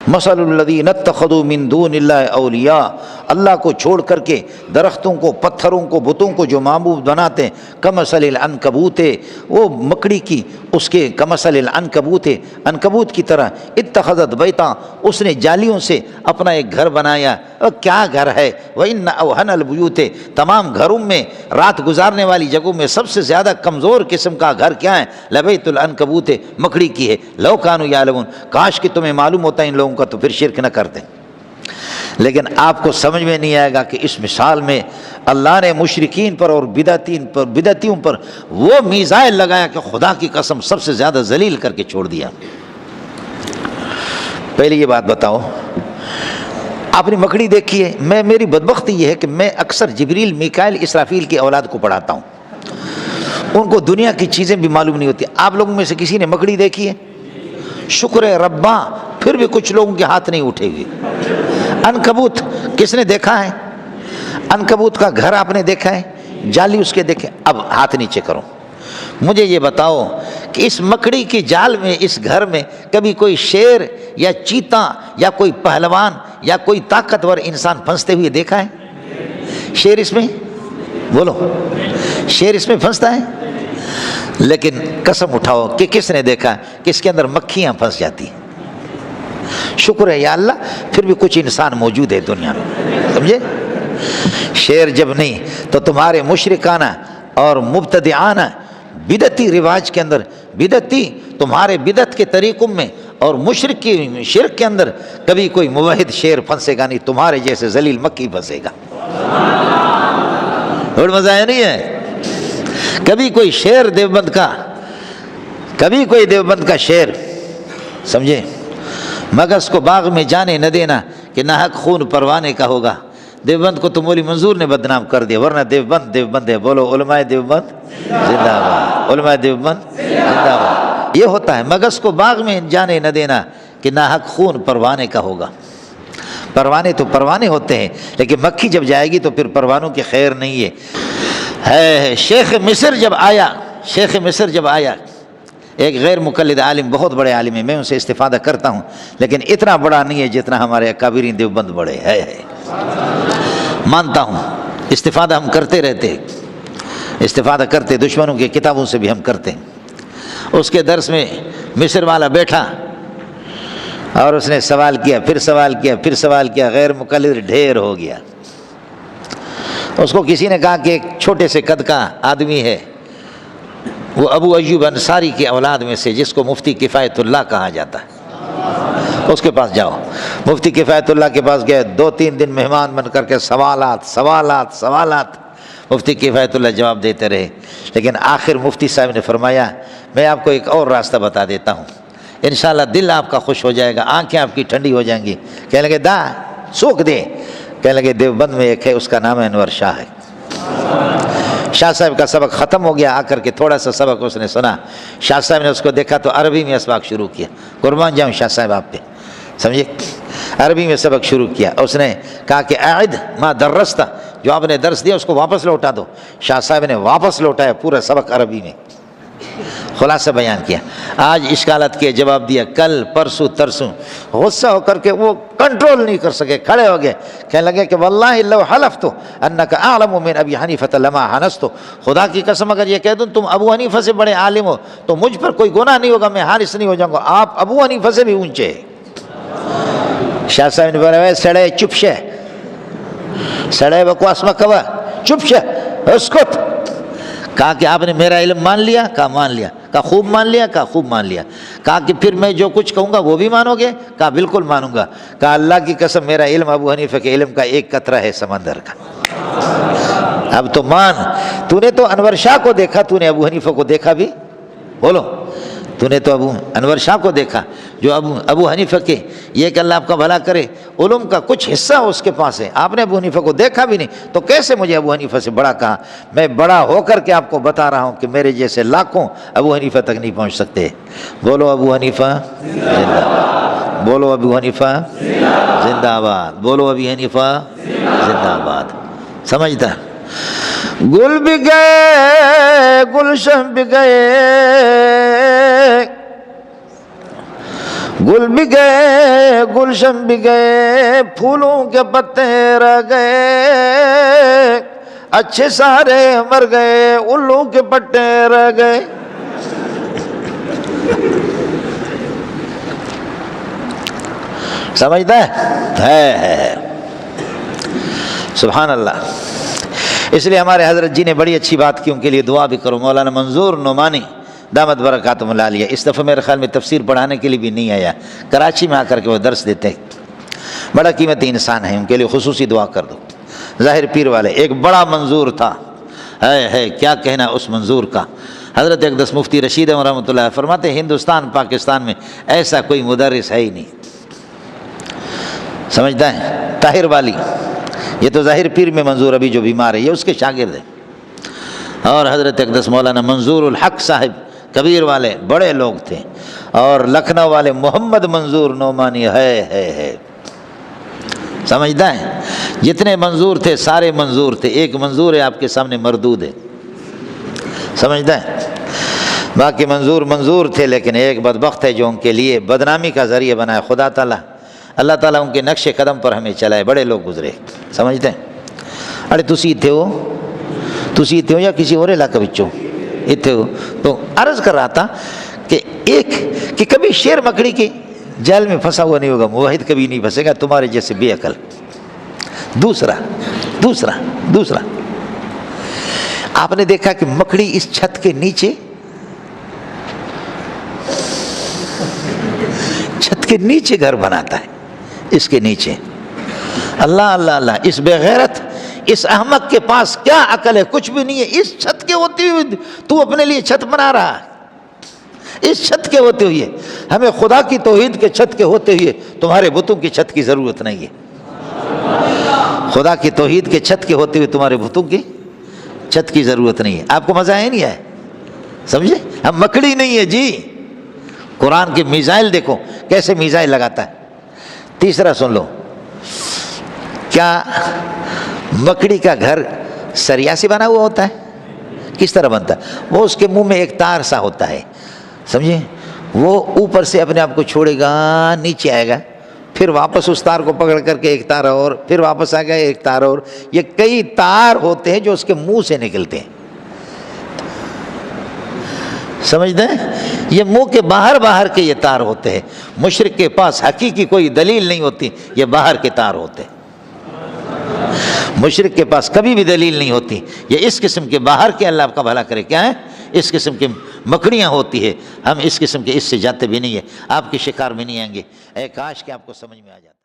مثل الذین اتخذوا من دون اللہ اولیاء، اللہ کو چھوڑ کر کے درختوں کو، پتھروں کو، بتوں کو جو معبود بناتے ہیں، کمثل العنکبوت، وہ مکڑی کی اس کے کمثل العنکبوت، عنکبوت کی طرح، اتخذت بیتا، اس نے جالیوں سے اپنا ایک گھر بنایا۔ اور کیا گھر ہے؟ وَإِنَّ أَوْهَنَ الْبُيُوتِ، تمام گھروں میں، رات گزارنے والی جگہوں میں سب سے زیادہ کمزور قسم کا گھر کیا ہے؟ لَبَيْتُ الْعَنْكَبُوتِ، مکڑی کی ہے۔ لَوْ كَانُوا يَعْلَمُونَ، کاش کہ تمہیں معلوم ہوتا ہے ان لوگوں کا تو پھر شرک نہ کرتے۔ لیکن آپ کو سمجھ میں نہیں آئے گا کہ اس مثال میں اللہ نے مشرکین پر اور بدعتیوں پر وہ میزائل لگایا کہ خدا کی قسم سب سے زیادہ ذلیل کر کے چھوڑ دیا۔ پہلے یہ بات بتاؤ، آپ نے مکڑی دیکھی ہے؟ میری بدبختی یہ ہے کہ میں اکثر جبریل، میکائیل، اسرافیل کی اولاد کو پڑھاتا ہوں، ان کو دنیا کی چیزیں بھی معلوم نہیں ہوتی۔ آپ لوگوں میں سے کسی نے مکڑی دیکھی ہے؟ شکر ہے ربا، پھر بھی کچھ لوگوں کے ہاتھ نہیں اٹھے گی۔ عنکبوت کس نے دیکھا ہے؟ عنکبوت کا گھر آپ نے دیکھا ہے؟ جالی اس کے دیکھے؟ اب ہاتھ نیچے کرو، مجھے یہ بتاؤ کہ اس مکڑی کی جال میں، اس گھر میں کبھی کوئی شیر یا چیتا یا کوئی پہلوان یا کوئی طاقتور انسان پھنستے ہوئے دیکھا ہے؟ شیر اس میں، بولو، شیر اس میں پھنستا ہے؟ لیکن قسم اٹھاؤ کہ کس نے دیکھا کہ اس کے اندر مکھیاں پھنس جاتی ہیں؟ شکر ہے یا اللہ، پھر بھی کچھ انسان موجود ہے دنیا میں، سمجھے؟ شیر جب نہیں تو تمہارے مشرکانہ اور مبتدعانہ بدعتی رواج کے اندر، بدعتی تمہارے بدعت کے طریقوں میں اور مشرک کی شرک کے اندر کبھی کوئی موحد شیر پھنسے گا نہیں، تمہارے جیسے ذلیل مکھی پھنسے گا۔ اور مزہ آیا نہیں ہے؟ کبھی کوئی شیر دیوبند کا، کبھی کوئی دیوبند کا شیر، سمجھے؟ مگس کو باغ میں جانے نہ دینا کہ ناحق خون پروانے کا ہوگا۔ دیوبند کو تو مولوی منظور نے بدنام کر دیا، ورنہ دیوبند دیوبند ہے۔ بولو علماء دیوبند زندہ باد، علماء دیوبند زندہ باد۔ یہ ہوتا ہے، مگس کو باغ میں جانے نہ دینا کہ ناحق خون پروانے کا ہوگا۔ پروانے تو پروانے ہوتے ہیں، لیکن مکھی جب جائے گی تو پھر پروانوں کی خیر نہیں ہے۔ شیخ مصر جب آیا، شیخ مصر جب آیا، ایک غیر مقلد عالم، بہت بڑے عالم ہیں، میں ان سے استفادہ کرتا ہوں، لیکن اتنا بڑا نہیں ہے جتنا ہمارے اکابرین دیوبند بڑے ہے۔ مانتا ہوں، استفادہ ہم کرتے رہتے، استفادہ کرتے، دشمنوں کی کتابوں سے بھی ہم کرتے۔ اس کے درس میں مصر والا بیٹھا اور اس نے سوال کیا، پھر سوال کیا، پھر سوال کیا، غیر مقلد ڈھیر ہو گیا۔ اس کو کسی نے کہا کہ ایک چھوٹے سے قد کا آدمی ہے، وہ ابو ایوب انصاری کی اولاد میں سے، جس کو مفتی کفایت اللہ کہا جاتا ہے، اس کے پاس جاؤ۔ مفتی کفایت اللہ کے پاس گئے، 2-3 دن مہمان بن کر کے سوالات مفتی کفایت اللہ جواب دیتے رہے، لیکن آخر مفتی صاحب نے فرمایا میں آپ کو ایک اور راستہ بتا دیتا ہوں، انشاءاللہ دل آپ کا خوش ہو جائے گا، آنکھیں آپ کی ٹھنڈی ہو جائیں گی۔ کہنے لگے دا سوکھ دے؟ کہنے لگے دیوبند میں ایک ہے، اس کا نام ہے انور شاہ ہے۔ شاہ صاحب کا سبق ختم ہو گیا، آ کر کے تھوڑا سا سبق اس نے سنا، شاہ صاحب نے اس کو دیکھا تو عربی میں اسباق شروع کیا۔ قربان جاؤں شاہ صاحب آپ پہ، سمجھے؟ عربی میں سبق شروع کیا۔ اس نے کہا کہ اعد ما درست، جو آپ نے درس دیا اس کو واپس لوٹا دو۔ شاہ صاحب نے واپس لوٹایا پورا سبق عربی میں، خلاصہ بیان کیا۔ آج اشکالات کے جواب دیا، کل پرسوں ترسوں غصہ ہو کر کے وہ کنٹرول نہیں کر سکے، کھڑے ہو گئے، کہنے لگے کہ واللہ لو حلفت انک اعلم من ابی حنیفہ لما حنست، خدا کی قسم اگر یہ کہہ دوں تم ابو حنیفہ سے بڑے عالم ہو تو مجھ پر کوئی گناہ نہیں ہوگا، میں حارث نہیں ہو جاؤں گا، آپ ابو حنیفہ سے بھی اونچے۔ شاہ صاحب نے بولا سڑے چپ شے، سڑے بکواس مت کوا، چپ شے، اسکت۔ کہا کہ آپ نے میرا علم مان لیا؟ کہا مان لیا۔ کہا خوب مان لیا؟ کہا خوب مان لیا۔ کہا کہ پھر میں جو کچھ کہوں گا وہ بھی مانو گے؟ کہا بالکل مانوں گا۔ کہا اللہ کی قسم میرا علم ابو حنیفہ کے علم کا ایک قطرہ ہے سمندر کا، اب تو مان۔ تو نے تو انور شاہ کو دیکھا، تو نے ابو حنیفہ کو دیکھا بھی؟ بولو، تو نے تو ابو انور شاہ کو دیکھا جو ابو حنیفہ کے، یہ کہ اللہ آپ کا بھلا کرے، علوم کا کچھ حصہ اس کے پاس ہے، آپ نے ابو حنیفہ کو دیکھا بھی نہیں تو کیسے مجھے ابو حنیفہ سے بڑا کہا؟ میں بڑا ہو کر کے آپ کو بتا رہا ہوں کہ میرے جیسے لاکھوں ابو حنیفہ تک نہیں پہنچ سکتے۔ بولو ابو حنیفہ زندہ باد، بولو ابو حنیفہ زندہ آباد، بولو ابو حنیفہ زندہ آباد۔ سمجھتا؟ گل بھی گئے گلشن بھی گئے، گل بھی گئے گلشن بھی گئے، پھولوں کے پتے رہ گئے، اچھے سارے مر گئے، الو کے پٹے رہ گئے۔ سمجھتا ہے؟ سبحان اللہ۔ اس لیے ہمارے حضرت جی نے بڑی اچھی بات کی، ان کے لیے دعا بھی کرو۔ مولانا منظور نعمانی دامت برکاتہم العالیہ اس دفعہ میرے خیال میں تفسیر پڑھانے کے لیے بھی نہیں آیا، کراچی میں آ کر کے وہ درس دیتے، بڑا قیمتی انسان ہے، ان کے لیے خصوصی دعا کر دو۔ ظاہر پیر والے ایک بڑا منظور تھا، ہے کیا کہنا اس منظور کا۔ حضرت اقدس مفتی رشید احمد رحمۃ اللہ فرماتے ہیں ہندوستان پاکستان میں ایسا کوئی مدرس ہے ہی نہیں، سمجھتا ہے؟ طاہر والی، یہ تو ظاہر پیر میں منظور ابھی جو بیمار ہے یہ اس کے شاگرد ہے، اور حضرت اقدس مولانا منظور الحق صاحب کبیر والے بڑے لوگ تھے، اور لکھنؤ والے محمد منظور نعمانی ہے، سمجھتا ہے؟ جتنے منظور تھے سارے منظور تھے، ایک منظور ہے آپ کے سامنے مردود ہے، سمجھتا ہے؟ باقی منظور تھے، لیکن ایک بدبخت ہے جو ان کے لیے بدنامی کا ذریعہ بنا ہے۔ خدا تعالیٰ اللہ تعالیٰ ان کے نقش قدم پر ہمیں چلائے، بڑے لوگ گزرے، سمجھتے ہیں؟ ارے تسی اتنے ہو یا کسی اور علاقے بچوں اتنے ہو؟ تو عرض کر رہا تھا کہ کبھی شیر مکڑی کی جال میں پھنسا ہوا نہیں ہوگا، موحد کبھی نہیں پھنسے گا تمہارے جیسے بے عقل۔ دوسرا آپ نے دیکھا کہ مکڑی اس چھت کے نیچے گھر بناتا ہے، اس کے نیچے۔ اللہ، اس بے غیرت، اس احمق کے پاس کیا عقل ہے؟ کچھ بھی نہیں ہے۔ اس چھت کے ہوتے ہوئے تو اپنے لیے چھت بنا رہا ہے، اس چھت کے ہوتے ہوئے۔ ہمیں خدا کی توحید کے چھت کے ہوتے ہوئے تمہارے بتوں کی چھت کی ضرورت نہیں ہے۔ خدا کی توحید کے چھت کے ہوتے ہوئے تمہارے بتوں کی چھت کی ضرورت نہیں ہے۔ آپ کو مزہ ہے نہیں ہے؟ سمجھے؟ ہم مکڑی نہیں ہے جی۔ قرآن کی میزائل دیکھو کیسے میزائل لگاتا ہے۔ تیسرا سن لو، کیا مکڑی کا گھر سریا سے بنا ہوا ہوتا ہے؟ کس طرح بنتا ہے؟ وہ اس کے منہ میں ایک تار سا ہوتا ہے، سمجھے؟ وہ اوپر سے اپنے آپ کو چھوڑے گا، نیچے آئے گا، پھر واپس اس تار کو پکڑ کر کے ایک تار اور، پھر واپس آ گئے ایک تار اور۔ یہ کئی تار ہوتے ہیں جو اس کے منہ سے نکلتے ہیں، سمجھتے ہیں؟ یہ منہ کے باہر کے یہ تار ہوتے ہیں۔ مشرک کے پاس حقیقی کوئی دلیل نہیں ہوتی، یہ باہر کے تار ہوتے ہیں۔ مشرک کے پاس کبھی بھی دلیل نہیں ہوتی، یہ اس قسم کے باہر کے، اللہ آپ کا بھلا کرے، کیا ہے؟ اس قسم کی مکڑیاں ہوتی ہے۔ ہم اس قسم کے اس سے جاتے بھی نہیں ہیں، آپ کے شکار میں نہیں آئیں گے۔ اے کاش کہ آپ کو سمجھ میں آ جاتا۔